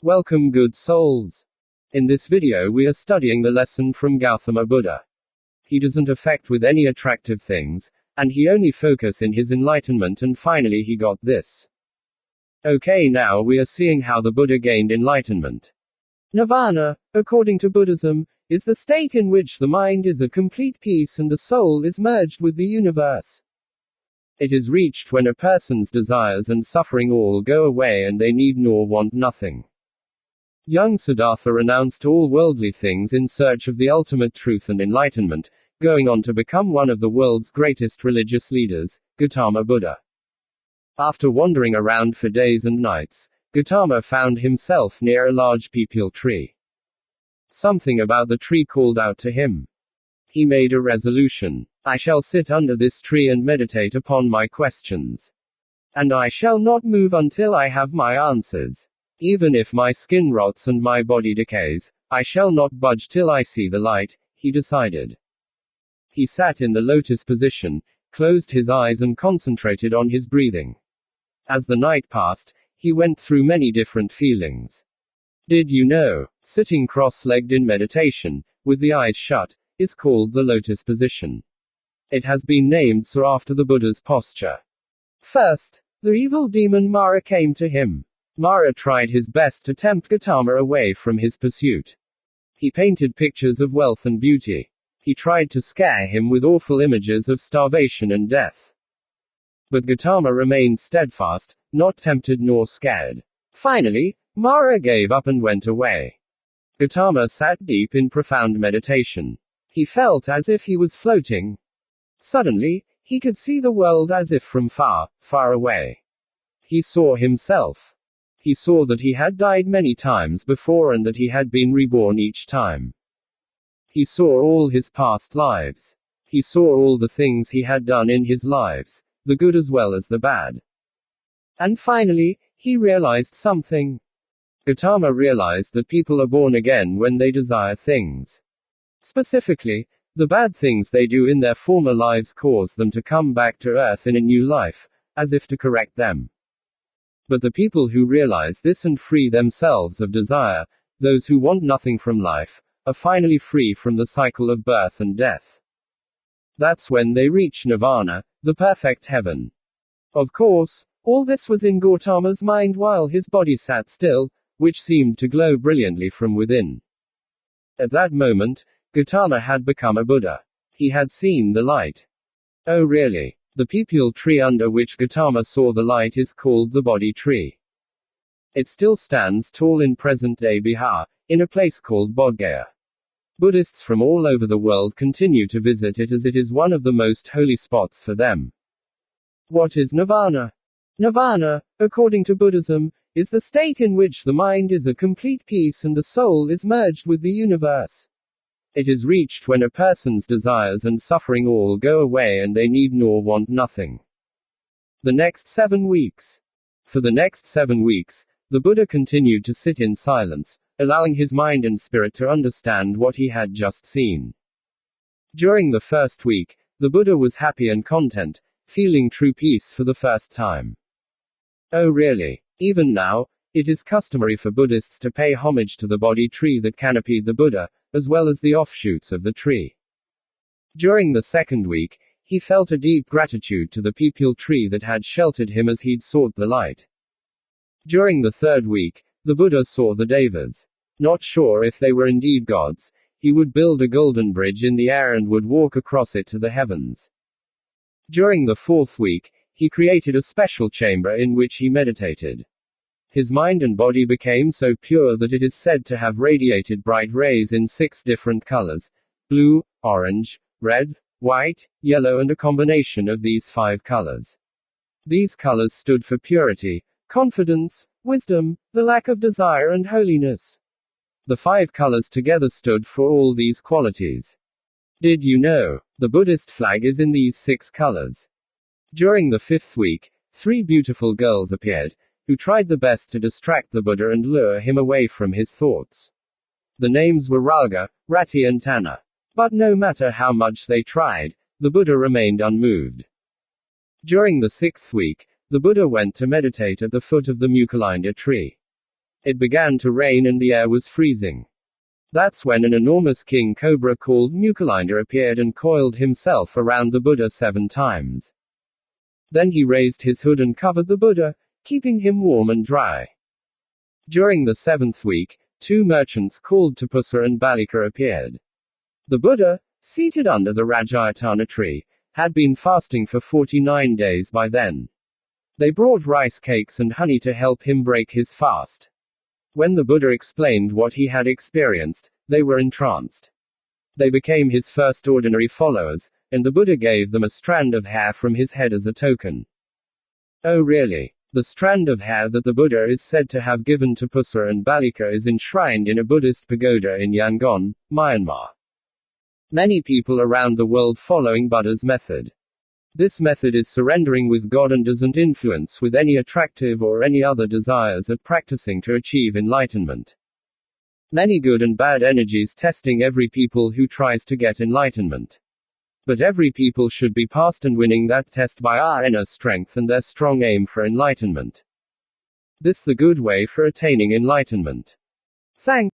Welcome, good souls. In this video we are studying the lesson from Guathama Budha. He doesn't affect with any attractive things, and he only focus in his enlightenment, and finally he got this. Okay, now we are seeing how the Buddha gained enlightenment. Nirvana, according to Buddhism, is the state in which the mind is at complete peace and the soul is merged with the universe. It is reached when a person's desires and suffering all go away and they need nor want nothing. Young Siddhartha renounced all worldly things in search of the ultimate truth and enlightenment, going on to become one of the world's greatest religious leaders, Guathama Budha. After wandering around for days and nights, Guathama found himself near a large peepal tree. Something about the tree called out to him. He made a resolution. I shall sit under this tree and meditate upon my questions. And I shall not move until I have my answers. Even if my skin rots and my body decays, I shall not budge till I see the light, he decided. He sat in the lotus position, closed his eyes and concentrated on his breathing. As the night passed, he went through many different feelings. Did you know, sitting cross-legged in meditation, with the eyes shut, is called the lotus position. It has been named so after the Buddha's posture. First, the evil demon Mara came to him. Mara tried his best to tempt Guathama away from his pursuit. He painted pictures of wealth and beauty. He tried to scare him with awful images of starvation and death. But Guathama remained steadfast, not tempted nor scared. Finally, Mara gave up and went away. Guathama sat deep in profound meditation. He felt as if he was floating. Suddenly, he could see the world as if from far, far away. He saw himself. He saw that he had died many times before and that he had been reborn each time. He saw all his past lives. He saw all the things he had done in his lives, the good as well as the bad. And finally, he realized something. Guathama realized that people are born again when they desire things. Specifically, the bad things they do in their former lives cause them to come back to earth in a new life, as if to correct them. But the people who realize this and free themselves of desire, those who want nothing from life, are finally free from the cycle of birth and death. That's when they reach nirvana, the perfect heaven. Of course, all this was in Gautama's mind while his body sat still, which seemed to glow brilliantly from within. At that moment, Gautama had become a Buddha. He had seen the light. Oh really? The peepal tree under which Gautama saw the light is called the Bodhi tree. It still stands tall in present-day Bihar, in a place called Bodh Gaya. Buddhists from all over the world continue to visit it as it is one of the most holy spots for them. What is nirvana? Nirvana, according to Buddhism, is the state in which the mind is at complete peace and the soul is merged with the universe. It is reached when a person's desires and suffering all go away and they need nor want nothing. The next 7 weeks. For the next 7 weeks, the Buddha continued to sit in silence, allowing his mind and spirit to understand what he had just seen. During the first week, the Buddha was happy and content, feeling true peace for the first time. Oh really? Even now, it is customary for Buddhists to pay homage to the Bodhi tree that canopied the Buddha, as well as the offshoots of the tree. During the second week, he felt a deep gratitude to the peepal tree that had sheltered him as he'd sought the light. During the third week, the Buddha saw the Devas. Not sure if they were indeed gods, he would build a golden bridge in the air and would walk across it to the heavens. During the fourth week, he created a special chamber in which he meditated. His mind and body became so pure that it is said to have radiated bright rays in 6 different colors: blue, orange, red, white, yellow, and a combination of these 5 colors. These colors stood for purity, confidence, wisdom, the lack of desire, and holiness. The 5 colors together stood for all these qualities. Did you know? The Buddhist flag is in these 6 colors. During the 5th week, 3 beautiful girls appeared, who tried the best to distract the Buddha and lure him away from his thoughts. The names were Raga, Rati, and Tana. But no matter how much they tried, the Buddha remained unmoved. During the 6th week, the Buddha went to meditate at the foot of the Mukalinda tree. It began to rain and the air was freezing. That's when an enormous king cobra called Mukalinda appeared and coiled himself around the Buddha 7 times. Then he raised his hood and covered the Buddha, keeping him warm and dry. During the 7th week, 2 merchants called Tapussa and Balika appeared. The Buddha, seated under the Rajayatana tree, had been fasting for 49 days by then. They brought rice cakes and honey to help him break his fast. When the Buddha explained what he had experienced, they were entranced. They became his first ordinary followers, and the Buddha gave them a strand of hair from his head as a token. Oh really? The strand of hair that the Buddha is said to have given to Tapussa and Balika is enshrined in a Buddhist pagoda in Yangon, Myanmar. Many people around the world following Buddha's method. This method is surrendering with God and doesn't influence with any attractive or any other desires at practicing to achieve enlightenment. Many good and bad energies testing every people who tries to get enlightenment. But every people should be past and winning that test by our inner strength and their strong aim for enlightenment. This the good way for attaining enlightenment. Thank